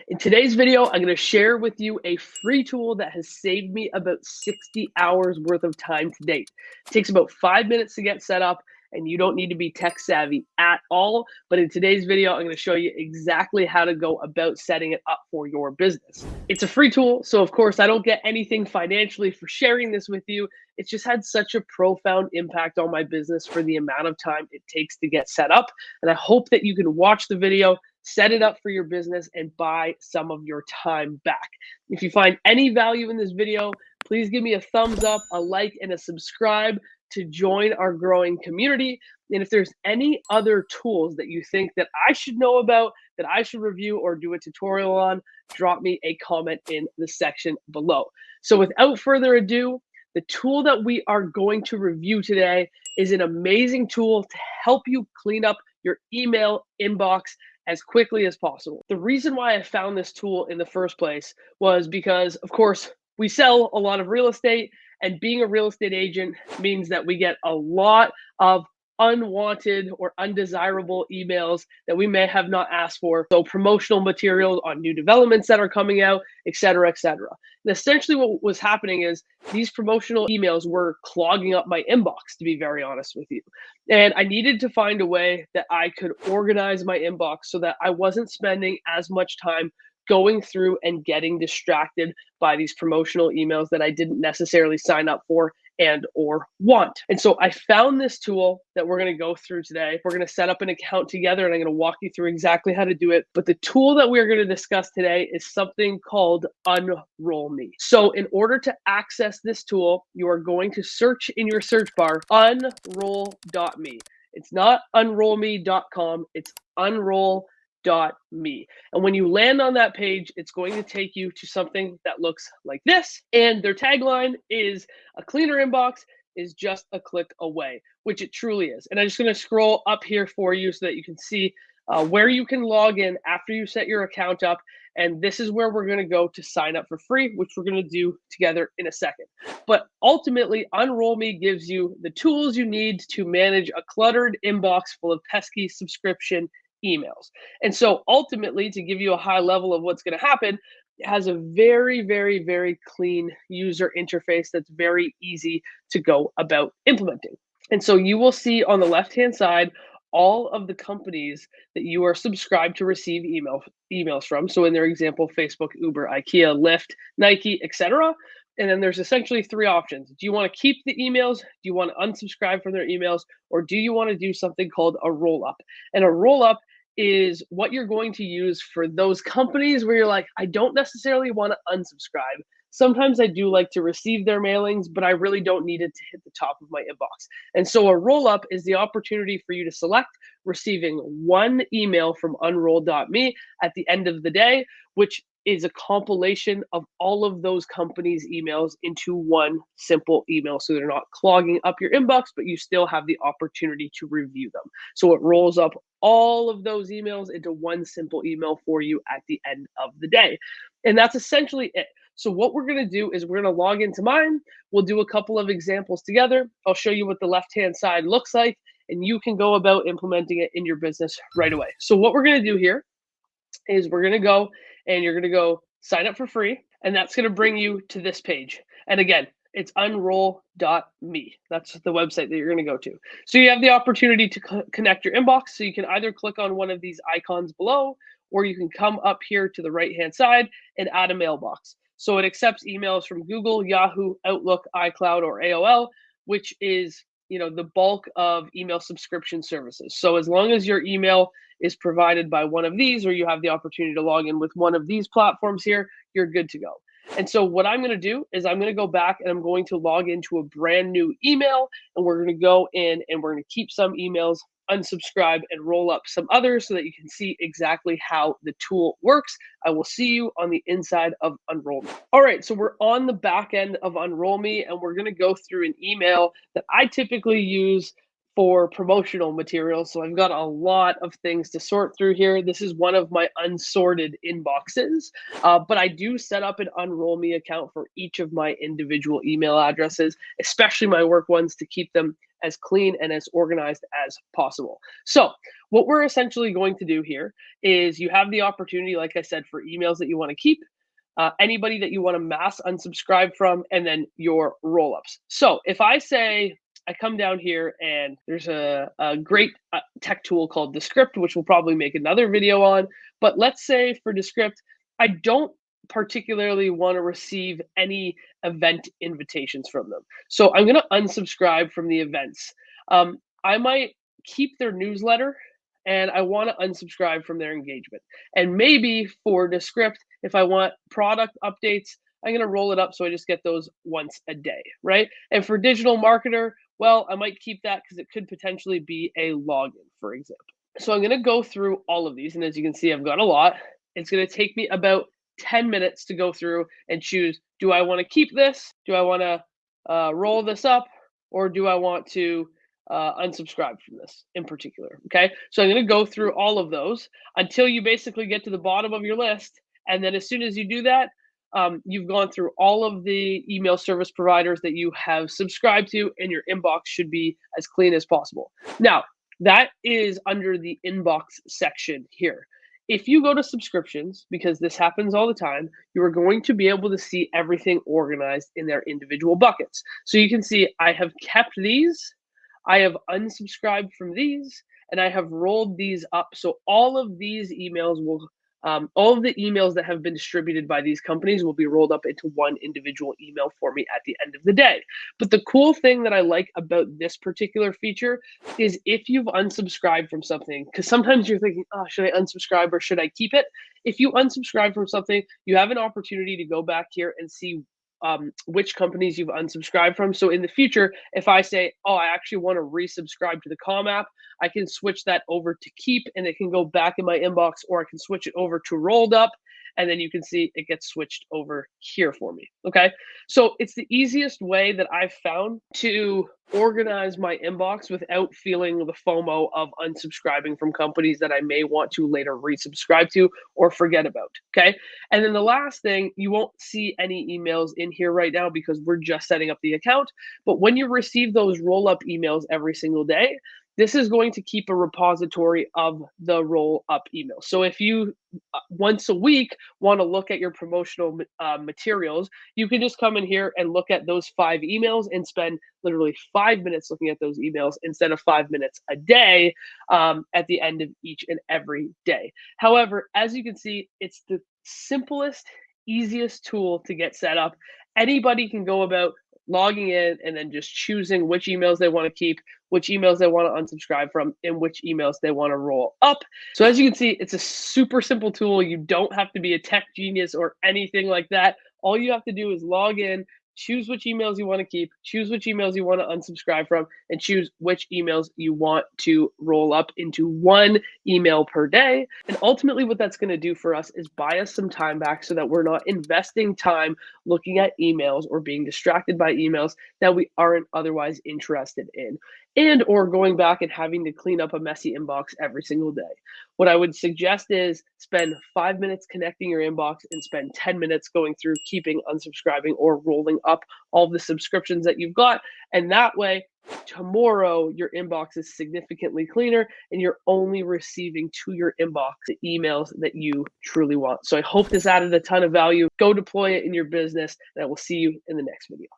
In today's video, I'm going to share with you a free tool that has saved me about 60 hours worth of time to date. It takes about 5 minutes to get set up, and you don't need to be tech savvy at all. But in today's video, I'm going to show you exactly how to go about setting it up for your business. It's a free tool, so of course I don't get anything financially for sharing this with you. It's just had such a profound impact on my business for the amount of time it takes to get set up. And I hope that you can watch the video, set it up for your business, and buy some of your time back. If you find any value in this video, please give me a thumbs up, a like, and a subscribe to join our growing community. And if there's any other tools that you think that I should know about, that I should review or do a tutorial on, drop me a comment in the section below. So without further ado, the tool that we are going to review today is an amazing tool to help you clean up your email inbox as quickly as possible. The reason why I found this tool in the first place was because, of course, we sell a lot of real estate, and being a real estate agent means that we get a lot of unwanted or undesirable emails that we may have not asked for. So promotional materials on new developments that are coming out, et cetera, et cetera. And essentially what was happening is these promotional emails were clogging up my inbox, to be very honest with you. And I needed to find a way that I could organize my inbox so that I wasn't spending as much time going through and getting distracted by these promotional emails that I didn't necessarily sign up for and or want. And so I found this tool that we're going to go through today. We're going to set up an account together, and I'm going to walk you through exactly how to do it. But the tool that we're going to discuss today is something called Unroll Me. So in order to access this tool, you are going to search in your search bar unroll.me. It's not unrollme.com, it's unroll.me. And when you land on that page, it's going to take you to something that looks like this. And their tagline is "A cleaner inbox is just a click away," which it truly is. And I'm just going to scroll up here for you so that you can see where you can log in after you set your account up. And this is where we're going to go to sign up for free, which we're going to do together in a second. But ultimately, Unroll Me gives you the tools you need to manage a cluttered inbox full of pesky subscription emails. And so ultimately, to give you a high level of what's going to happen, it has a very, very, very clean user interface that's very easy to go about implementing. And so you will see on the left-hand side all of the companies that you are subscribed to receive emails from. So in their example, Facebook, Uber, IKEA, Lyft, Nike, etc. And then there's essentially three options. Do you want to keep the emails? Do you want to unsubscribe from their emails? Or do you want to do something called a roll-up? And a roll-up is what you're going to use for those companies where you're like, I don't necessarily want to unsubscribe. Sometimes I do like to receive their mailings, but I really don't need it to hit the top of my inbox. And so a roll-up is the opportunity for you to select receiving one email from unroll.me at the end of the day, which is a compilation of all of those companies' emails into one simple email. So they're not clogging up your inbox, but you still have the opportunity to review them. So it rolls up all of those emails into one simple email for you at the end of the day. And that's essentially it. So what we're going to do is we're going to log into mine. We'll do a couple of examples together. I'll show you what the left-hand side looks like, and you can go about implementing it in your business right away. So what we're going to do here is we're going to go and you're going to go sign up for free, and that's going to bring you to this page. And again, it's unroll.me. That's the website that you're going to go to. So you have the opportunity to connect your inbox. So you can either click on one of these icons below, or you can come up here to the right-hand side and add a mailbox. So it accepts emails from Google, Yahoo, Outlook, iCloud, or AOL, which is the bulk of email subscription services. So as long as your email is provided by one of these, or you have the opportunity to log in with one of these platforms here, you're good to go. And so what I'm going to do is I'm going to go back and I'm going to log into a brand new email, and we're going to go in and we're going to keep some emails, unsubscribe, and roll up some others so that you can see exactly how the tool works. I will see you on the inside of Unroll Me. All right, so we're on the back end of Unroll Me, and we're going to go through an email that I typically use for promotional materials. So I've got a lot of things to sort through here. This is one of my unsorted inboxes, but I do set up an Unroll Me account for each of my individual email addresses, especially my work ones, to keep them as clean and as organized as possible. So what we're essentially going to do here is you have the opportunity, like I said, for emails that you want to keep, anybody that you want to mass unsubscribe from, and then your roll-ups. So if I say, I come down here and there's a great tech tool called Descript, which we'll probably make another video on. But let's say for Descript, I don't particularly want to receive any event invitations from them. So I'm going to unsubscribe from the events. I might keep their newsletter, and I want to unsubscribe from their engagement. And maybe for Descript, if I want product updates, I'm going to roll it up so I just get those once a day, right? And for digital marketer, well, I might keep that because it could potentially be a login, for example. So I'm going to go through all of these. And as you can see, I've got a lot. It's going to take me about 10 minutes to go through and choose, do I want to keep this? Do I want to roll this up? Or do I want to unsubscribe from this in particular? Okay, so I'm going to go through all of those until you basically get to the bottom of your list. And then as soon as you do that, you've gone through all of the email service providers that you have subscribed to, and your inbox should be as clean as possible. Now, that is under the inbox section here. If you go to subscriptions, because this happens all the time, you are going to be able to see everything organized in their individual buckets. So you can see I have kept these, I have unsubscribed from these, and I have rolled these up. So all of these emails will all of the emails that have been distributed by these companies will be rolled up into one individual email for me at the end of the day. But the cool thing that I like about this particular feature is if you've unsubscribed from something, because sometimes you're thinking, oh, should I unsubscribe or should I keep it? If you unsubscribe from something, you have an opportunity to go back here and see which companies you've unsubscribed from. So in the future, if I say, oh, I actually want to resubscribe to the Calm app, I can switch that over to keep and it can go back in my inbox, or I can switch it over to rolled up. And then you can see it gets switched over here for me. Okay. So it's the easiest way that I've found to organize my inbox without feeling the FOMO of unsubscribing from companies that I may want to later resubscribe to or forget about. Okay. And then the last thing, you won't see any emails in here right now because we're just setting up the account. But when you receive those roll up emails every single day, this is going to keep a repository of the roll up emails. So if you once a week want to look at your promotional materials, you can just come in here and look at those 5 emails and spend literally 5 minutes looking at those emails instead of 5 minutes a day at the end of each and every day. However, as you can see, it's the simplest, easiest tool to get set up. Anybody can go about logging in and then just choosing which emails they want to keep, which emails they want to unsubscribe from, and which emails they want to roll up. So as you can see, it's a super simple tool. You don't have to be a tech genius or anything like that. All you have to do is log in, choose which emails you want to keep, choose which emails you want to unsubscribe from, and choose which emails you want to roll up into one email per day. And ultimately what that's going to do for us is buy us some time back so that we're not investing time looking at emails or being distracted by emails that we aren't otherwise interested in, and or going back and having to clean up a messy inbox every single day. What I would suggest is spend 5 minutes connecting your inbox and spend 10 minutes going through keeping, unsubscribing, or rolling up all the subscriptions that you've got. And that way, tomorrow, your inbox is significantly cleaner and you're only receiving to your inbox the emails that you truly want. So I hope this added a ton of value. Go deploy it in your business, and I will see you in the next video.